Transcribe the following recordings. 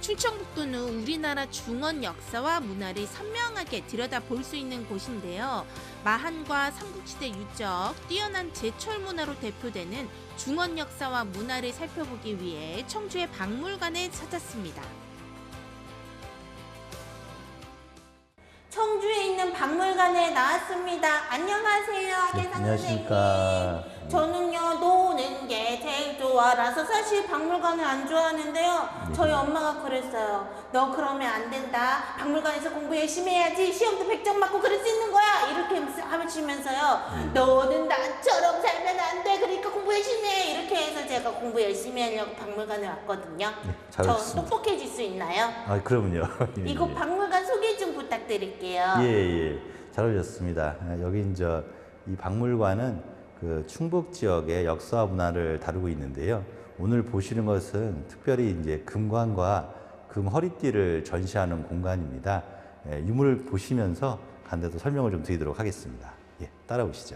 충청북도는 우리나라 중원 역사와 문화를 선명하게 들여다볼 수 있는 곳인데요. 마한과 삼국시대 유적, 뛰어난 제철 문화로 대표되는 중원 역사와 문화를 살펴보기 위해 청주의 박물관에 찾았습니다. 청주에 있는 박물관에 나왔습니다. 안녕하세요, 하계상 안녕하십니까. 선생님. 저는요, 노는 게 제일 좋아라서 사실 박물관을 안 좋아하는데요. 저희 엄마가 그랬어요. 너 그러면 안 된다. 박물관에서 공부 열심히 해야지. 시험도 100점 맞고 그럴 수 있는 거야. 이렇게 하시면서요. 너는 나처럼 살면 안 돼. 그러니까 공부 열심히 해. 이렇게 해서 제가 공부 열심히 하려고 박물관에 왔거든요. 네, 저 잘하셨습니다. 똑똑해질 수 있나요? 아, 그럼요. 이곳 박물관 소개 좀 부탁드릴게요. 예. 잘 오셨습니다. 여기 이제 이 박물관은 그 충북 지역의 역사와 문화를 다루고 있는데요. 오늘 보시는 것은 특별히 이제 금관과 금 허리띠를 전시하는 공간입니다. 유물을 보시면서 간단히 설명을 좀 드리도록 하겠습니다. 예, 따라오시죠.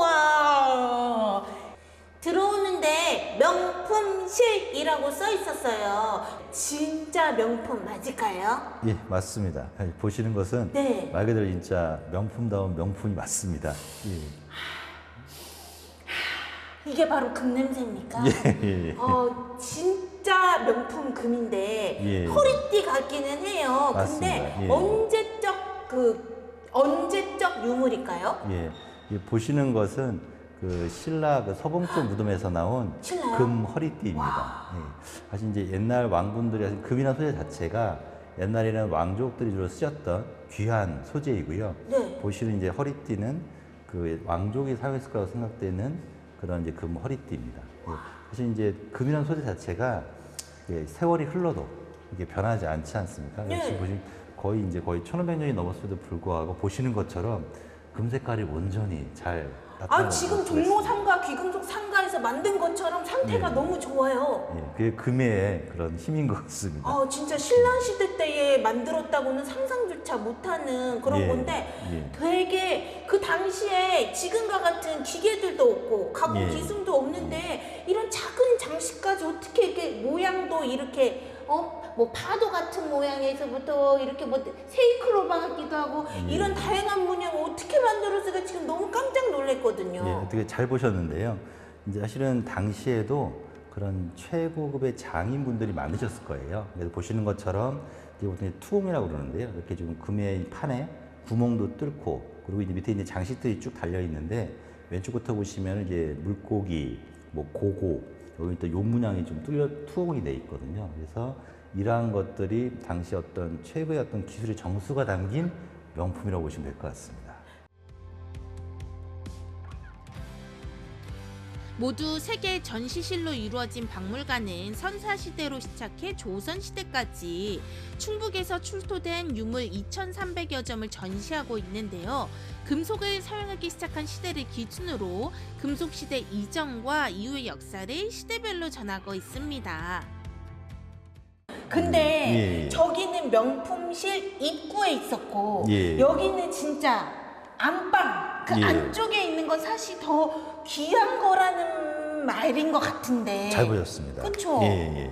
우와, 들어오는데 명품실이라고 써 있었어요. 진짜 명품 맞을까요? 예, 맞습니다. 보시는 것은 네. 말 그대로 진짜 명품다운 명품이 맞습니다. 예. 이게 바로 금 냄새입니까? 예. 진짜 명품 금인데 예. 허리띠 같기는 해요. 맞습니다. 근데 예. 언제적 유물일까요? 예, 보시는 것은 그 신라 그 서봉조 무덤에서 나온 신라요? 금 허리띠입니다. 예. 사실 이제 옛날 왕분들이 하신 금이나 소재 자체가 옛날에는 왕족들이 주로 쓰셨던 귀한 소재이고요. 네. 보시는 이제 허리띠는 그 왕족이 사용했을 거라고 생각되는 그런 이제 금 허리띠입니다. 예. 사실 이제 금이라는 소재 자체가 세월이 흘러도 이게 변하지 않지 않습니까? 네. 지금 보시면 거의 1500년이 넘었음에도 불구하고 보시는 것처럼 금 색깔이 온전히 잘 나타나고 지금 종로 상가, 귀금속 상가에서 만든 것처럼 상태가 네. 너무 좋아요. 예, 그게 금의 그런 힘인 것 같습니다. 진짜 신라시대 때에 만들었다고는 상상조차 못하는 그런 예, 건데 예. 되게 그 당시에 지금과 같은 기계들도 없고 가공 예. 기술도 없는데 이런 작은 장식까지 어떻게 이렇게 모양도 이렇게 뭐 파도 같은 모양에서부터 이렇게 뭐 세이클로바 같기도 하고 이런 다양한 문양을 어떻게 만들었을까 지금 너무 깜짝 놀랐거든요. 예, 어떻게 잘 보셨는데요. 이제 사실은 당시에도 그런 최고급의 장인분들이 많으셨을 거예요. 그래서 보시는 것처럼 이제 보통 투움이라고 그러는데요. 이렇게 좀 금의 판에 구멍도 뚫고 그리고 이제 밑에 이제 장식들이 쭉 달려 있는데 왼쪽부터 보시면 이제 물고기, 뭐 고고 여기 또 요 문양이 좀 뚫려 투옥이 돼 있거든요. 그래서 이러한 것들이 당시 어떤 최고의 어떤 기술의 정수가 담긴 명품이라고 보시면 될 것 같습니다. 모두 세계 전시실로 이루어진 박물관은 선사시대로 시작해 조선시대까지 충북에서 출토된 유물 2,300여 점을 전시하고 있는데요. 금속을 사용하기 시작한 시대를 기준으로 금속시대 이전과 이후의 역사를 시대별로 전하고 있습니다. 근데 예. 저기는 명품실 입구에 있었고 예. 여기는 진짜 안방 그 예. 안쪽에 있는 건 사실 더 귀한 거라는 말인 것 같은데 잘 보셨습니다. 그쵸? 예.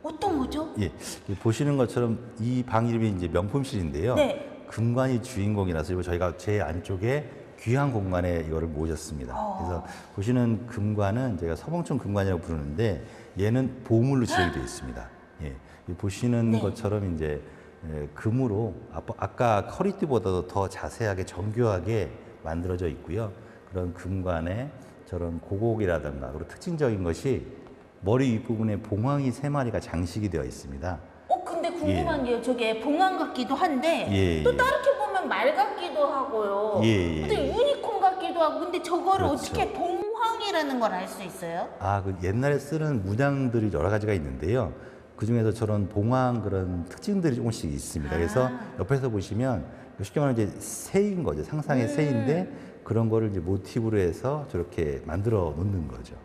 어떤 거죠? 예, 보시는 것처럼 이 방 이름이 이제 명품실인데요. 네. 금관이 주인공이라서 이거 저희가 제 안쪽에 귀한 공간에 이거를 모셨습니다. 그래서 보시는 금관은 제가 서봉천 금관이라고 부르는데 얘는 보물로 지정되어 있습니다. 예, 보시는 네. 것처럼 이제 금으로 아까 허리띠보다도 더 자세하게 정교하게 만들어져 있고요. 그런 금관에 저런 고곡이라든가 그리고 특징적인 것이 머리 윗부분에 봉황이 3마리가 장식이 되어 있습니다. 근데 궁금한 게요. 저게 봉황 같기도 한데 또 다르게 보면 말 같기도 하고요. 또 유니콘 같기도 하고 근데 저거를 그렇죠. 어떻게 봉황이라는 걸 알 수 있어요? 그 옛날에 쓰는 문양들이 여러 가지가 있는데요. 그 중에서 저런 봉황 그런 특징들이 조금씩 있습니다. 그래서 옆에서 보시면 쉽게 말하면 이제 새인 거죠. 상상의 새인데 그런 거를 이제 모티브로 해서 저렇게 만들어 놓는 거죠.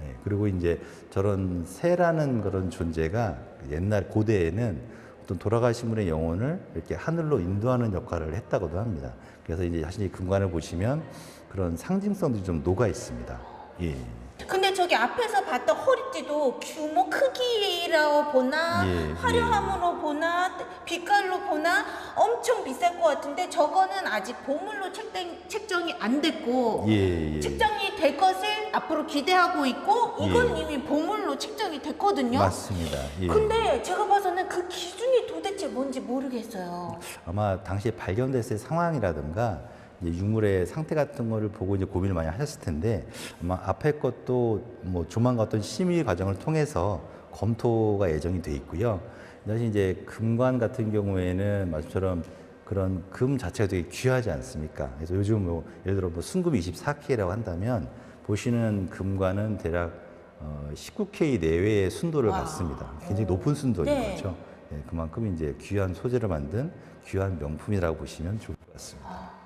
예, 그리고 이제 저런 새라는 그런 존재가 옛날 고대에는 어떤 돌아가신 분의 영혼을 이렇게 하늘로 인도하는 역할을 했다고도 합니다. 그래서 이제 사실 이 금관을 보시면 그런 상징성들이 좀 녹아 있습니다. 예. 근데 저기 앞에서 봤던 허리띠도 규모 크기로 보나 예, 화려함으로 보나 빛깔로 보나 엄청 비쌀 것 같은데 저거는 아직 보물로 책정이 안 됐고 예. 책정이 될 것을 앞으로 기대하고 있고 이건 이미 보물로 책정이 됐거든요. 맞습니다. 예. 근데 제가 봐서는 그 기준이 도대체 뭔지 모르겠어요. 아마 당시에 발견됐을 상황이라든가 이제 유물의 상태 같은 거를 보고 이제 고민을 많이 하셨을 텐데 아마 앞에 것도 뭐 조만간 어떤 심의 과정을 통해서 검토가 예정이 돼 있고요. 사실 이제 금관 같은 경우에는 말씀처럼 그런 금 자체가 되게 귀하지 않습니까? 그래서 요즘 뭐 예를 들어 뭐 순금이 24K라고 한다면 보시는 금관은 대략 19K 내외의 순도를 받습니다. 굉장히 높은 순도인 네. 거죠. 네, 그만큼 이제 귀한 소재를 만든 귀한 명품이라고 보시면 좋을 것 같습니다.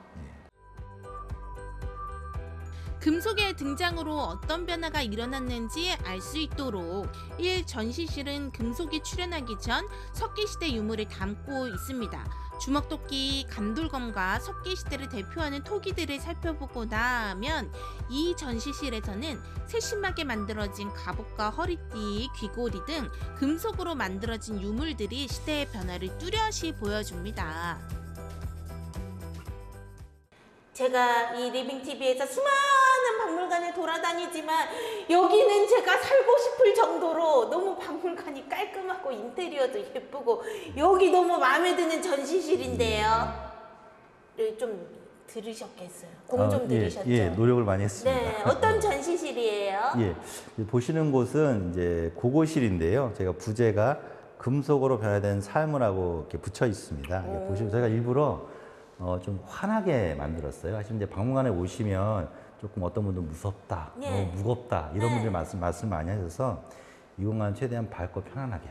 금속의 등장으로 어떤 변화가 일어났는지 알 수 있도록 1. 전시실은 금속이 출현하기 전 석기시대 유물을 담고 있습니다. 주먹도끼, 감돌검과 석기시대를 대표하는 토기들을 살펴보고 나면 이 전시실에서는 세심하게 만들어진 갑옷과 허리띠, 귀고리 등 금속으로 만들어진 유물들이 시대의 변화를 뚜렷이 보여줍니다. 제가 이 리빙TV에서 수많은 박물관을 돌아다니지만 여기는 제가 살고 싶을 정도로 너무 박물관이 깔끔하고 인테리어도 예쁘고 여기 너무 마음에 드는 전시실인데요. 좀 들으셨겠어요? 공 좀 들으셨죠? 예, 노력을 많이 했습니다. 네, 어떤 전시실이에요? 예, 보시는 곳은 이제 고고실인데요. 제가 부제가 금속으로 변화된 삶을 하고 이렇게 붙여 있습니다. 보시면 저희가 일부러 좀 환하게 만들었어요. 사실 이제 박물관에 오시면 조금 어떤 분들은 무섭다, 네. 너무 무겁다 이런 분들 말씀 많이 하셔서 이 공간 최대한 밝고 편안하게.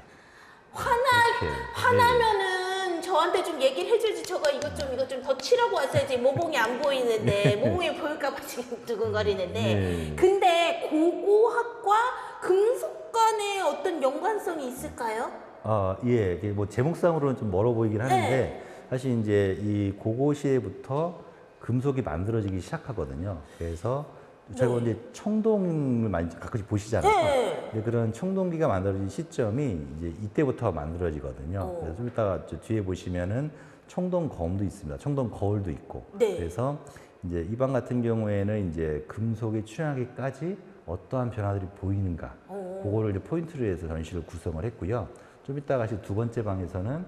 화나면은 저한테 좀 얘기를 해주지. 저거 이것 좀 더 칠하고 왔어야지. 모공이 안 보이는데 모공이 보일까 봐 지금 두근거리는데. 네. 근데 고고학과 금속 간의 어떤 연관성이 있을까요? 예, 이게 뭐 제목상으로는 좀 멀어 보이긴 하는데 네. 사실 이제 이 고고 시에부터 금속이 만들어지기 시작하거든요. 그래서 저희가 이제 청동을 많이 가끔씩 보시잖아요. 네. 근데 그런 청동기가 만들어진 시점이 이제 이때부터 만들어지거든요. 그래서 좀 이따가 저 뒤에 보시면은 청동검도 있습니다. 청동거울도 있고. 네. 그래서 이제 이 방 같은 경우에는 이제 금속이 출현하기까지 어떠한 변화들이 보이는가. 그거를 이제 포인트로 해서 전시를 구성을 했고요. 좀 이따가 두 번째 방에서는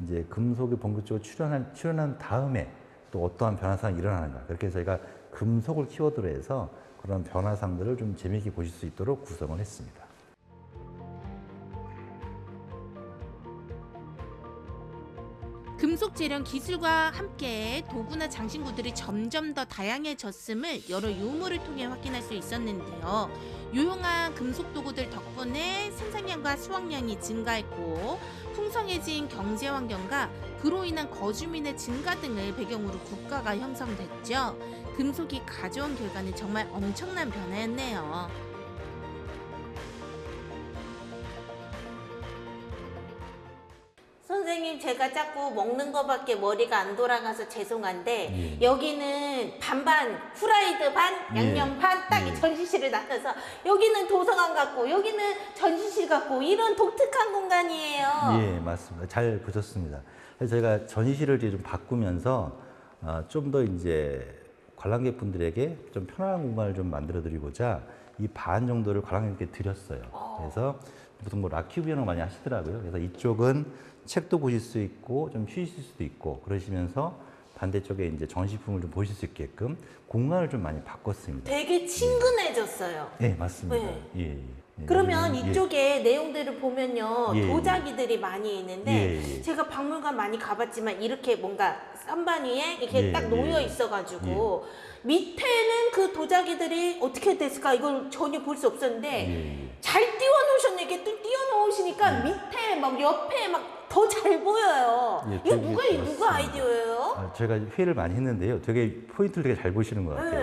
이제 금속이 본격적으로 출현한 다음에 또 어떠한 변화상이 일어나는가. 그렇게 저희가 금속을 키워드로 해서 그런 변화상들을 좀 재미있게 보실 수 있도록 구성을 했습니다. 금속 재련 기술과 함께 도구나 장신구들이 점점 더 다양해졌음을 여러 유물을 통해 확인할 수 있었는데요. 유용한 금속 도구들 덕분에 생산량과 수확량이 증가했고 풍성해진 경제 환경과 그로 인한 거주민의 증가 등을 배경으로 국가가 형성됐죠. 금속이 가져온 결과는 정말 엄청난 변화였네요. 선생님, 제가 자꾸 먹는 거밖에 머리가 안 돌아가서 죄송한데 여기는 반반 후라이드 반 양념 반 딱 이 전시실을 나눠서 여기는 도서관 같고 여기는 전시실 같고 이런 독특한 공간이에요. 예, 맞습니다. 잘 보셨습니다. 그래서 저희가 전시실을 이제 좀 바꾸면서 좀 더 이제 관람객분들에게 좀 편안한 공간을 좀 만들어 드리고자 이 반 정도를 관람객께 드렸어요. 그래서 보통 뭐 라큐비언을 많이 하시더라고요. 그래서 이쪽은 책도 보실 수 있고 좀 쉬실 수도 있고 그러시면서 반대쪽에 이제 전시품을 좀 보실 수 있게끔 공간을 좀 많이 바꿨습니다. 되게 친근해졌어요. 네, 맞습니다. 네. 예. 그러면 예. 이쪽에 내용들을 보면요 예, 도자기들이 많이 있는데 예. 제가 박물관 많이 가봤지만 이렇게 뭔가 선반 위에 이렇게 예, 딱 놓여 예. 있어가지고 밑에는 그 도자기들이 어떻게 됐을까 이걸 전혀 볼 수 없었는데 예. 잘 띄워놓으셨네. 이렇게 또 띄워놓으시니까 밑에 막 옆에 막 더 잘 보여요. 예, 이거 되게 누가 맞습니다. 아이디어예요? 제가 회의를 많이 했는데요. 되게 포인트를 되게 잘 보시는 것 같아요.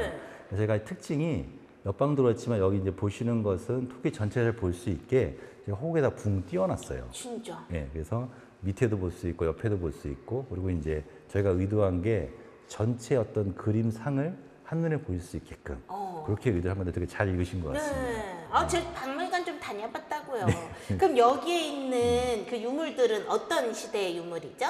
네. 제가 특징이 옆방 들어왔지만 여기 이제 보시는 것은 토끼 전체를 볼 수 있게 제가 호국에다 붕 띄워놨어요. 진짜. 예, 그래서 밑에도 볼 수 있고 옆에도 볼 수 있고 그리고 이제 저희가 의도한 게 전체 어떤 그림상을 한눈에 보일 수 있게끔 그렇게 의도한 건데 되게 잘 읽으신 것 같습니다. 네. 제 박물관 좀 다녀봤다고요. 그럼 여기에 있는 그 유물들은 어떤 시대의 유물이죠?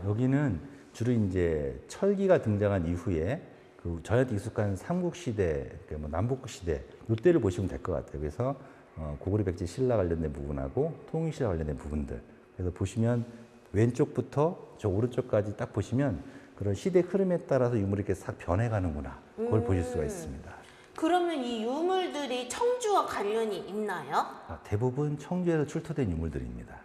여기는 주로 이제 철기가 등장한 이후에 그 저희한테 익숙한 삼국시대, 뭐 남북시대 이때를 보시면 될 것 같아요. 그래서 고구려 백제 신라 관련된 부분하고 통일시대 관련된 부분들. 그래서 보시면 왼쪽부터 저 오른쪽까지 딱 보시면 그런 시대 흐름에 따라서 유물이 이렇게 싹 변해가는구나. 그걸 보실 수가 있습니다. 그러면 이 유물들이 청주와 관련이 있나요? 대부분 청주에서 출토된 유물들입니다.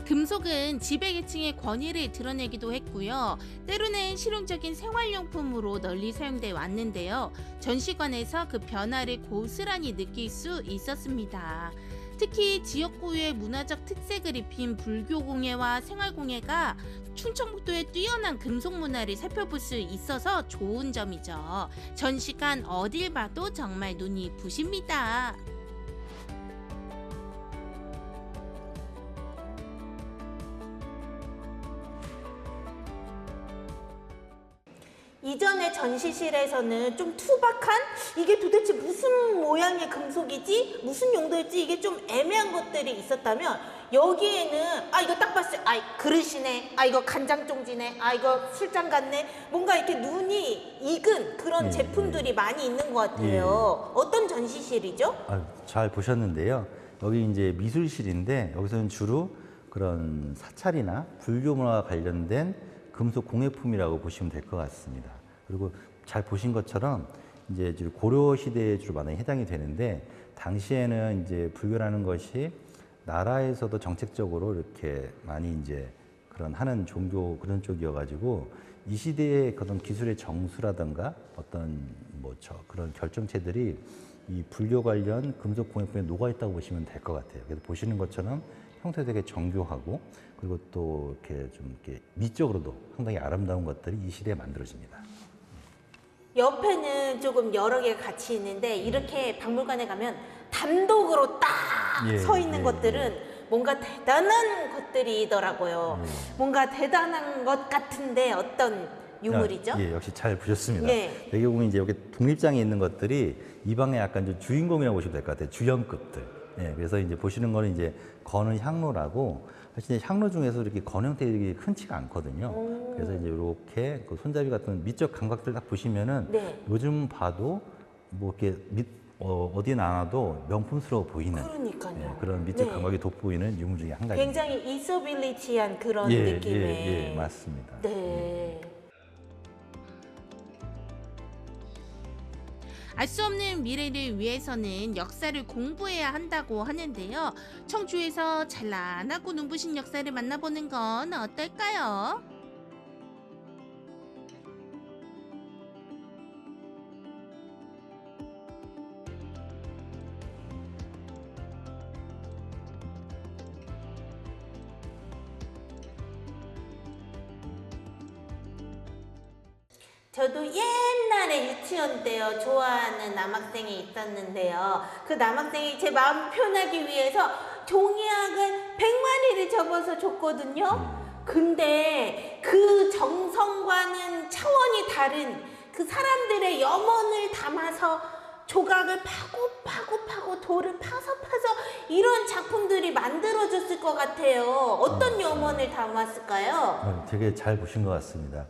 금속은 지배계층의 권위를 드러내기도 했고요. 때로는 실용적인 생활용품으로 널리 사용돼 왔는데요. 전시관에서 그 변화를 고스란히 느낄 수 있었습니다. 특히 지역구의 문화적 특색을 입힌 불교공예와 생활공예가 충청북도의 뛰어난 금속 문화를 살펴볼 수 있어서 좋은 점이죠. 전시관 어딜 봐도 정말 눈이 부십니다. 이전에 전시실에서는 좀 투박한 이게 도대체 무슨 모양의 금속이지? 무슨 용도일지 이게 좀 애매한 것들이 있었다면 여기에는 이거 딱 봤을 때 그릇이네, 이거 간장종지네, 이거 술잔 같네, 뭔가 이렇게 눈이 익은 그런 제품들이 많이 있는 것 같아요. 어떤 전시실이죠? 잘 보셨는데요. 여기 이제 미술실인데 여기서는 주로 그런 사찰이나 불교 문화와 관련된 금속 공예품이라고 보시면 될 것 같습니다. 그리고 잘 보신 것처럼 이제 고려 시대에 주로 많이 해당이 되는데 당시에는 이제 불교라는 것이 나라에서도 정책적으로 이렇게 많이 이제 그런 하는 종교 그런 쪽이어가지고 이 시대의 그런 기술의 정수라든가 어떤 그런 결정체들이 이 불교 관련 금속 공예품에 녹아 있다고 보시면 될 것 같아요. 그래서 보시는 것처럼 형태 되게 정교하고 그리고 또 이렇게 좀 이렇게 미적으로도 상당히 아름다운 것들이 이 시대에 만들어집니다. 옆에는 조금 여러 개가 같이 있는데 이렇게 박물관에 가면 단독으로 딱 서 있는 것들은 뭔가 대단한 것들이더라고요. 뭔가 대단한 것 같은데 어떤 유물이죠? 역시 잘 보셨습니다. 네. 여기 보면 이제 여기 독립장에 있는 것들이 이 방에 약간 좀 주인공이라고 보시면 될 것 같아요. 주연급들. 그래서 이제 보시는 거는 이제 거는 향로라고 사실 향로 중에서 이렇게 건 형태들이 흔치가 않거든요. 그래서 이제 이렇게 그 손잡이 같은 미적 감각들 딱 보시면은 요즘 봐도 뭐 이렇게 어디에 나와도 명품스러워 보이는 그러니까요. 그런 미적 감각이 돋보이는 유물 중에 한 가지. 굉장히 이서빌리티한 그런 느낌의. 맞습니다. 네. 알 수 없는 미래를 위해서는 역사를 공부해야 한다고 하는데요. 청주에서 찬란하고 눈부신 역사를 만나보는 건 어떨까요? 저도 옛날에 유치원 때요 좋아하는 남학생이 있었는데요. 그 남학생이 제 마음 표현하기 위해서 종이학을 100마리를 접어서 줬거든요. 근데 그 정성과는 차원이 다른 그 사람들의 염원을 담아서 조각을 파고 돌을 파서 이런 작품들이 만들어졌을 것 같아요. 어떤 염원을 담았을까요? 되게 잘 보신 것 같습니다.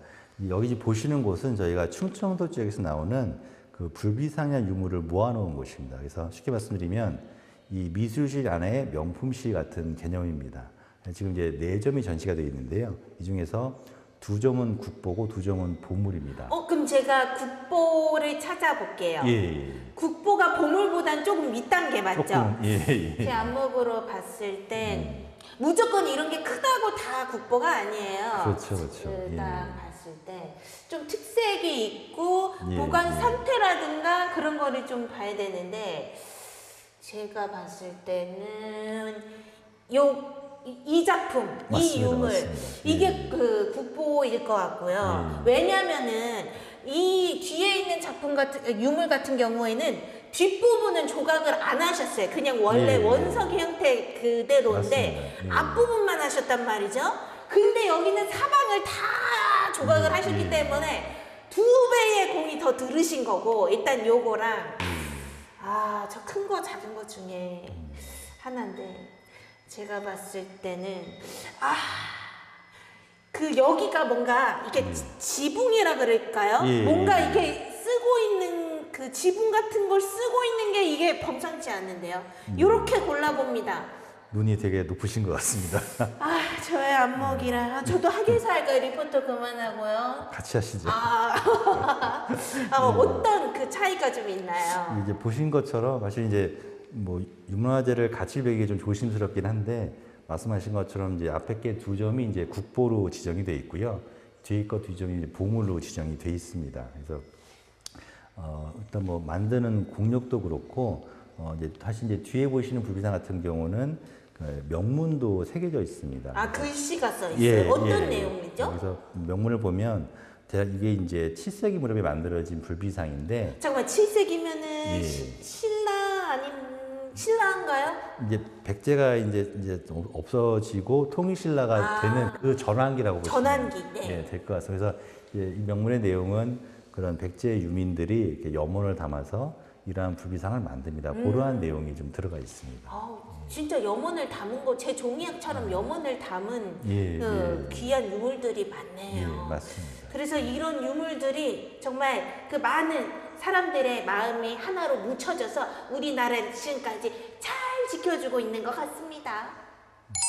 여기 보시는 곳은 저희가 충청도 지역에서 나오는 그 불비상한 유물을 모아놓은 곳입니다. 그래서 쉽게 말씀드리면 이 미술실 안에 명품실 같은 개념입니다. 지금 이제 4점이 전시가 되어 있는데요. 이 중에서 2점은 국보고 2점은 보물입니다. 그럼 제가 국보를 찾아볼게요. 국보가 보물보단 조금 밑단계 맞죠? 조금, 제 안목으로 봤을 땐 무조건 이런 게 크다고 다 국보가 아니에요. 그렇죠. 딱 봤을 때 좀 특색이 있고 보관 상태라든가 딱 그런 거를 좀 봐야 되는데 제가 봤을 때는 이 작품, 이 맞습니다, 유물 맞습니다. 이게 예. 그 국보일 것 같고요. 왜냐면은 이 뒤에 있는 작품 같은 유물 같은 경우에는 뒷부분은 조각을 안 하셨어요. 그냥 원래 예. 원석 형태 그대로인데 맞습니다. 예. 앞부분만 하셨단 말이죠. 근데 여기는 사방을 다 조각을 하셨기 때문에 2배의 공이 더 들으신 거고 일단 요거랑 저 큰 거 작은 거 중에 하나인데 제가 봤을 때는 그 여기가 뭔가 이게 지붕이라 그럴까요? 예, 뭔가 예. 이렇게 쓰고 있는 그 지붕 같은 걸 쓰고 있는 게 이게 범상치 않은데요. 요렇게 골라봅니다. 눈이 되게 높으신 것 같습니다. 저의 안목이라. 저도 학예사 할까요? 리포터 그만하고요. 같이 하시죠. 어떤 그 차이가 좀 있나요? 이제 보신 것처럼 사실 이제 뭐 유문화재를 가치 배기에 좀 조심스럽긴 한데 말씀하신 것처럼 이제 앞에 게 2점이 이제 국보로 지정이 돼 있고요. 뒤에 거 2점이 이제 보물로 지정이 돼 있습니다. 그래서 일단 뭐 만드는 공력도 그렇고 이제 사실 이제 뒤에 보시는 불비상 같은 경우는 그 명문도 새겨져 있습니다. 글씨가 써 있어요. 어떤 내용이죠? 그래서 명문을 보면 이게 이제 7세기 무렵에 만들어진 불비상인데 잠깐만 7세기면은 예. 신라 아닌 신라인가요? 이제 백제가 이제 좀 없어지고 통일신라가 되는 그 전환기라고 보시면 전환기, 네. 될 것 같습니다. 그래서 이제 이 명문의 내용은 그런 백제 유민들이 이렇게 염원을 담아서 이러한 불비상을 만듭니다. 그러한 내용이 좀 들어가 있습니다. 진짜 염원을 담은 거 제 종이학처럼 염원을 담은 예, 그 예. 귀한 유물들이 많네요. 예, 맞습니다. 그래서 이런 유물들이 정말 그 많은 사람들의 마음이 하나로 뭉쳐져서 우리나라를 지금까지 잘 지켜주고 있는 것 같습니다.